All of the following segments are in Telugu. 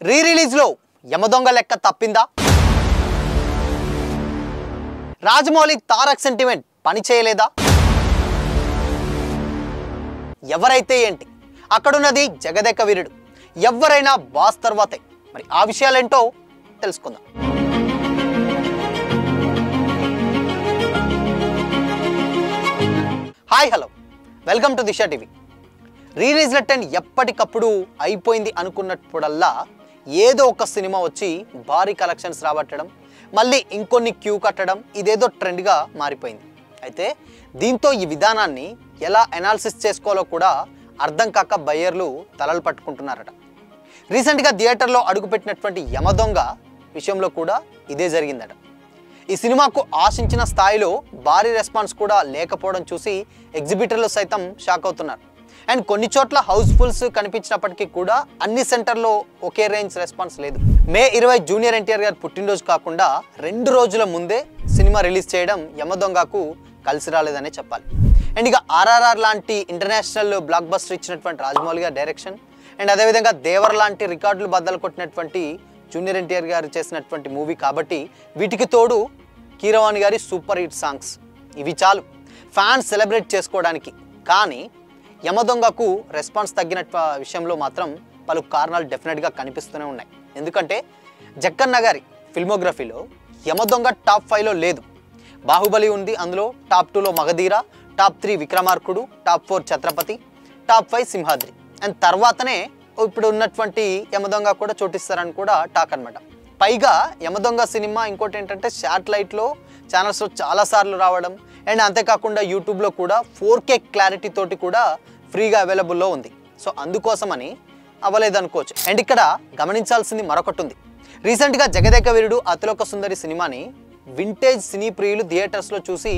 రీ రిలీజ్ లో యమదొంగ లెక్క తప్పిందా? రాజమౌళి తారక్ సెంటిమెంట్ పని చేయలేదా? ఎవరైతే ఏంటి, అక్కడున్నది జగదేక వీరుడు. ఎవరైనా బాస్ తర్వాతే. మరి ఆ విషయాలేంటో తెలుసుకుందాం. Hi hello, welcome to Disha TV. రీలీజ్ల టెన్ ఎప్పటికప్పుడు అయిపోయింది అనుకున్నప్పుడల్లా ఏదో ఒక సినిమా వచ్చి భారీ కలెక్షన్స్ రాబట్టడం, మళ్ళీ ఇంకొన్ని క్యూ కట్టడం, ఇదేదో ట్రెండ్గా మారిపోయింది. అయితే దీంతో ఈ విధానాన్ని ఎలా అనాలిసిస్ చేసుకోవాలో కూడా అర్థం కాక బయ్యర్లు తలలు పట్టుకుంటున్నారట. రీసెంట్గా థియేటర్లో అడుగుపెట్టినటువంటి యమదొంగ విషయంలో కూడా ఇదే జరిగిందట. ఈ సినిమాకు ఆశించిన స్థాయిలో భారీ రెస్పాన్స్ కూడా లేకపోవడం చూసి ఎగ్జిబిటర్లు సైతం షాక్ అవుతున్నారు. అండ్ కొన్ని చోట్ల హౌస్ఫుల్స్ కనిపించినప్పటికీ కూడా అన్ని సెంటర్లో ఒకే రేంజ్ రెస్పాన్స్ లేదు. మే 20 జూనియర్ ఎన్టీఆర్ గారి పుట్టినరోజు కాకుండా 2 రోజుల ముందే సినిమా రిలీజ్ చేయడం యమదొంగకు కలిసి రాలేదనే చెప్పాలి. అండ్ ఇక ఆర్ఆర్ఆర్ లాంటి ఇంటర్నేషనల్ బ్లాక్ బస్టర్ ఇచ్చినటువంటి రాజమౌళి గారి డైరెక్షన్, అండ్ అదేవిధంగా దేవర్ లాంటి రికార్డులు బద్దలు కొట్టినటువంటి జూనియర్ ఎన్టీఆర్ గారు చేసినటువంటి మూవీ కాబట్టి వీటికి తోడు కీరవాణి గారి సూపర్ హిట్ సాంగ్స్, ఇవి చాలు ఫ్యాన్స్ సెలబ్రేట్ చేసుకోవడానికి. కానీ యమదొంగకు రెస్పాన్స్ తగ్గిన విషయంలో మాత్రం పలు కారణాలు డెఫినెట్గా కనిపిస్తూనే ఉన్నాయి. ఎందుకంటే జక్కన్న గారి ఫిల్మోగ్రఫీలో యమదొంగ టాప్ 5లో లేదు. బాహుబలి ఉంది, అందులో టాప్ 2లో Magadheera, top 3 Vikramarkudu, top 4 Chhatrapati, top 5 Simhadri, and తర్వాతనే ఇప్పుడు ఉన్నటువంటి యమదొంగ కూడా చోటిస్తారని కూడా టాక్ అనమాట. పైగా యమదొంగ సినిమా ఇంకోటి ఏంటంటే శాటిలైట్లో ఛానల్స్లో చాలాసార్లు రావడం, అండ్ అంతేకాకుండా యూట్యూబ్లో కూడా 4K క్లారిటీ తోటి కూడా ఫ్రీగా అవైలబుల్లో ఉంది. సో అందుకోసమని అవ్వలేదనుకోవచ్చు. అండ్ ఇక్కడ గమనించాల్సింది మరొకటి ఉంది. రీసెంట్గా జగదేక వీరుడు అతిలోక సుందరి సినిమాని వింటేజ్ సినీ ప్రియులు థియేటర్స్లో చూసి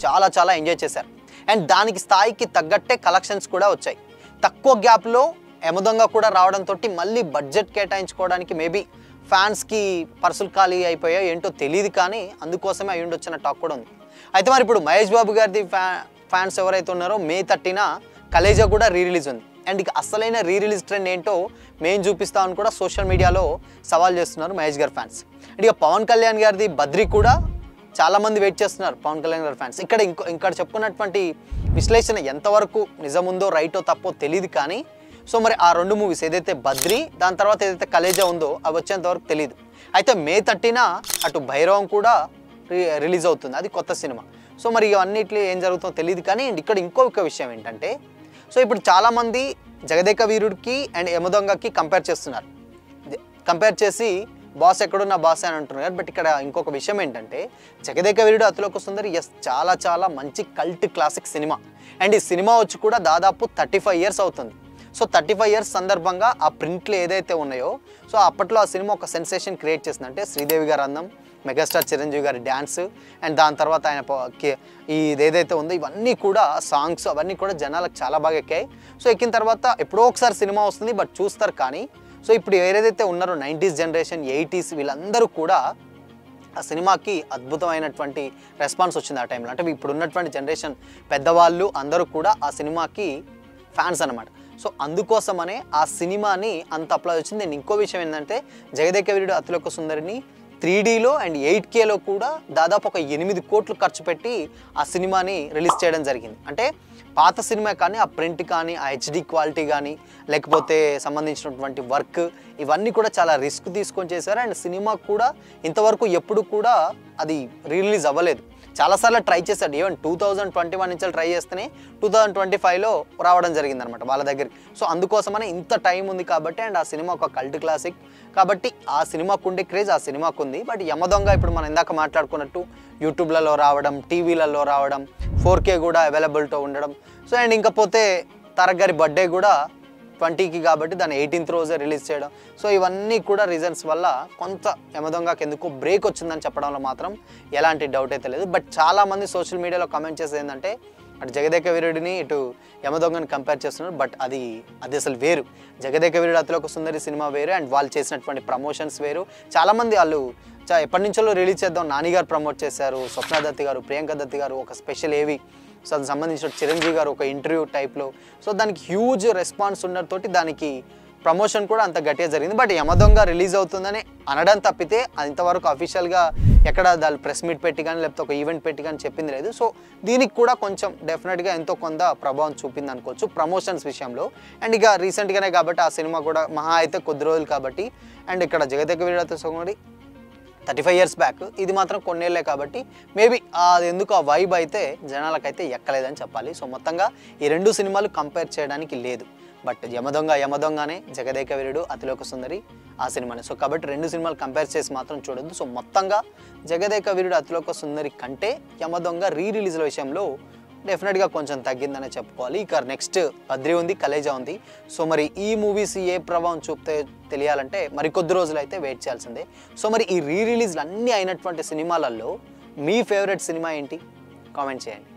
చాలా ఎంజాయ్ చేశారు. అండ్ దానికి స్థాయికి తగ్గట్టే కలెక్షన్స్ కూడా వచ్చాయి. తక్కువ గ్యాప్లో యమదొంగ కూడా రావడంతో మళ్ళీ బడ్జెట్ కేటాయించుకోవడానికి మేబీ ఫ్యాన్స్కి పర్సులు ఖాళీ అయిపోయా ఏంటో తెలియదు, కానీ అందుకోసమే అయ్యి ఉండొచ్చిన టాక్ కూడా ఉంది. అయితే మరి ఇప్పుడు మహేష్ బాబు గారిది ఫ్యాన్స్ ఎవరైతే ఉన్నారో మే 30న కలేజా కూడా రీ రిలీజ్ ఉంది. అండ్ ఇక అసలైన రీ రిలీజ్ ట్రెండ్ ఏంటో మేము చూపిస్తామని కూడా సోషల్ మీడియాలో సవాల్ చేస్తున్నారు మహేష్ గారి ఫ్యాన్స్. అండ్ ఇక పవన్ కళ్యాణ్ గారిది బద్రీ కూడా చాలామంది వెయిట్ చేస్తున్నారు పవన్ కళ్యాణ్ గారి ఫ్యాన్స్. ఇక్కడ చెప్పుకున్నటువంటి విశ్లేషణ ఎంతవరకు నిజముందో రైటో తప్పో తెలియదు, కానీ సో మరి ఆ 2 మూవీస్ ఏదైతే బద్రీ, దాని తర్వాత ఏదైతే కలేజా ఉందో అవి వచ్చేంతవరకు తెలియదు. అయితే మే 30న అటు భైరవం కూడా రిలీజ్ అవుతుంది, అది కొత్త సినిమా. సో మరి ఇవన్నిట్లో ఏం జరుగుతుందో తెలియదు. కానీ ఇక్కడ ఇంకొక విషయం ఏంటంటే, సో ఇప్పుడు చాలామంది జగదేక వీరుడికి అండ్ యమదొంగకి కంపేర్ చేస్తున్నారు. కంపేర్ చేసి బాస్ ఎక్కడున్న బాస్ అని అంటున్నారు. బట్ ఇక్కడ ఇంకొక విషయం ఏంటంటే, జగదేక వీరుడు అతిలోక సుందరి చాలా మంచి కల్ట్ క్లాసిక్ సినిమా. అండ్ ఈ సినిమా వచ్చి కూడా దాదాపు 35 ఇయర్స్ అవుతుంది. సో 35 ఇయర్స్ సందర్భంగా ఆ ప్రింట్లు ఏదైతే ఉన్నాయో, సో అప్పట్లో ఆ సినిమా ఒక సెన్సేషన్ క్రియేట్ చేసింది. అంటే శ్రీదేవి గారి అందం, మెగాస్టార్ చిరంజీవి గారి డ్యాన్స్, అండ్ దాని తర్వాత ఆయన ఇదేదైతే ఉందో ఇవన్నీ కూడా సాంగ్స్ అవన్నీ కూడా జనాలకు చాలా బాగా ఎక్కాయి. సో ఎక్కిన తర్వాత ఎప్పుడో ఒకసారి సినిమా వస్తుంది, బట్ చూస్తారు. కానీ సో ఇప్పుడు ఏదైతే ఉన్నారో 90s జనరేషన్, 80s వీళ్ళందరూ కూడా ఆ సినిమాకి అద్భుతమైనటువంటి రెస్పాన్స్ వచ్చింది ఆ టైంలో. అంటే ఇప్పుడు ఉన్నటువంటి జనరేషన్ పెద్దవాళ్ళు అందరూ కూడా ఆ సినిమాకి ఫ్యాన్స్ అనమాట. సో అందుకోసమనే ఆ సినిమాని అంత అప్లాజ్ వచ్చింది. అండ్ ఇంకో విషయం ఏంటంటే, జగదేక వీరుడు అతిలోక సుందరిని 3Dలో అండ్ 8Kలో కూడా దాదాపు ఒక 8 కోట్లు ఖర్చు పెట్టి ఆ సినిమాని రిలీజ్ చేయడం జరిగింది. అంటే పాత సినిమా కానీ ఆ ప్రింట్ కానీ ఆ HD క్వాలిటీ కానీ లేకపోతే సంబంధించినటువంటి వర్క్ ఇవన్నీ కూడా చాలా రిస్క్ తీసుకొని చేశారు. అండ్ సినిమా కూడా ఇంతవరకు ఎప్పుడు కూడా అది రిలీజ్ అవ్వలేదు. చాలాసార్లు ట్రై చేశాడు. ఈవెన్ 2021 నుంచి ట్రై చేస్తేనే 2025లో రావడం జరిగింది అనమాట వాళ్ళ దగ్గరికి. సో అందుకోసమనే ఇంత టైం ఉంది కాబట్టి, అండ్ ఆ సినిమా ఒక కల్ట్ క్లాసిక్ కాబట్టి ఆ సినిమాకు ఉండే క్రేజ్ ఆ సినిమాకు ఉంది. బట్ యమదొంగ ఇప్పుడు మనం ఇందాక మాట్లాడుకున్నట్టు యూట్యూబ్లలో రావడం, టీవీలలో రావడం, 4K కూడా అవైలబిలిటీ ఉండడం. సో అండ్ ఇంకపోతే తారక్ గారి బర్త్డే కూడా 20కి కాబట్టి దాన్ని 18th రోజే రిలీజ్ చేయడం. సో ఇవన్నీ కూడా రీజన్స్ వల్ల కొంత యమదొంగకి ఎందుకు బ్రేక్ వచ్చిందని చెప్పడంలో మాత్రం ఎలాంటి డౌట్ అయితే లేదు. బట్ చాలామంది సోషల్ మీడియాలో కామెంట్ చేసేది ఏంటంటే, అటు జగదేక వీరుడిని ఇటు యమదొంగని కంపేర్ చేస్తున్నారు. బట్ అది అసలు వేరు. జగదేక వీరుడు అతిలోక సుందరి సినిమా వేరు, అండ్ వాళ్ళు చేసినటువంటి ప్రమోషన్స్ వేరు. చాలామంది వాళ్ళు ఎప్పటి నుంచో రిలీజ్ చేద్దాం నాని గారు ప్రమోట్ చేశారు, స్వప్న దత్తి గారు, ప్రియాంక దత్తి గారు ఒక స్పెషల్ ఏవి, సో అది సంబంధించిన చిరంజీవి గారు ఒక ఇంటర్వ్యూ టైప్లో. సో దానికి హ్యూజ్ రెస్పాన్స్ ఉండడంతో దానికి ప్రమోషన్ కూడా అంత గట్టిగా జరిగింది. బట్ యమదొంగ రిలీజ్ అవుతుందని అనడం తప్పితే ఇంతవరకు అఫీషియల్గా ఎక్కడ దాని ప్రెస్ మీట్ పెట్టి కానీ లేకపోతే ఒక ఈవెంట్ పెట్టి కానీ చెప్పింది లేదు. సో దీనికి కూడా కొంచెం డెఫినెట్గా ఎంతో కొంత ప్రభావం చూపింది అనుకోవచ్చు ప్రమోషన్స్ విషయంలో. అండ్ ఇక రీసెంట్గానే కాబట్టి ఆ సినిమా కూడా మహా అయితే కొద్ది రోజులు కాబట్టి. అండ్ ఇక్కడ జగదేక వీరుడు సుకుమారి 35 years బ్యాక్, ఇది మాత్రం కొన్నేళ్ళే కాబట్టి మేబీ అది ఎందుకు ఆ వైబ్ అయితే జనాలకైతే ఎక్కలేదని చెప్పాలి. సో మొత్తంగా ఈ రెండు సినిమాలు కంపేర్ చేయడానికి లేదు. బట్ యమదొంగనే, జగదేక వీరుడు అతిలోక సుందరి ఆ సినిమానే. సో కాబట్టి రెండు సినిమాలు కంపేర్ చేసి మాత్రం చూడొద్దు. సో మొత్తంగా జగదేక వీరుడు అతిలోక సుందరి కంటే యమదొంగ రీరిలీజ్ల విషయంలో డెఫినెట్గా కొంచెం తగ్గిందనే చెప్పుకోవాలి. ఇక నెక్స్ట్ బద్రి ఉంది, కలేజా ఉంది. సో మరి ఈ మూవీస్ ఏ ప్రభావం చూపుతాయో తెలియాలంటే మరి కొద్ది రోజులు అయితే వెయిట్ చేయాల్సిందే. సో మరి ఈ రీరిలీజ్లు అన్నీ అయినటువంటి సినిమాలలో మీ ఫేవరెట్ సినిమా ఏంటి? కామెంట్ చేయండి.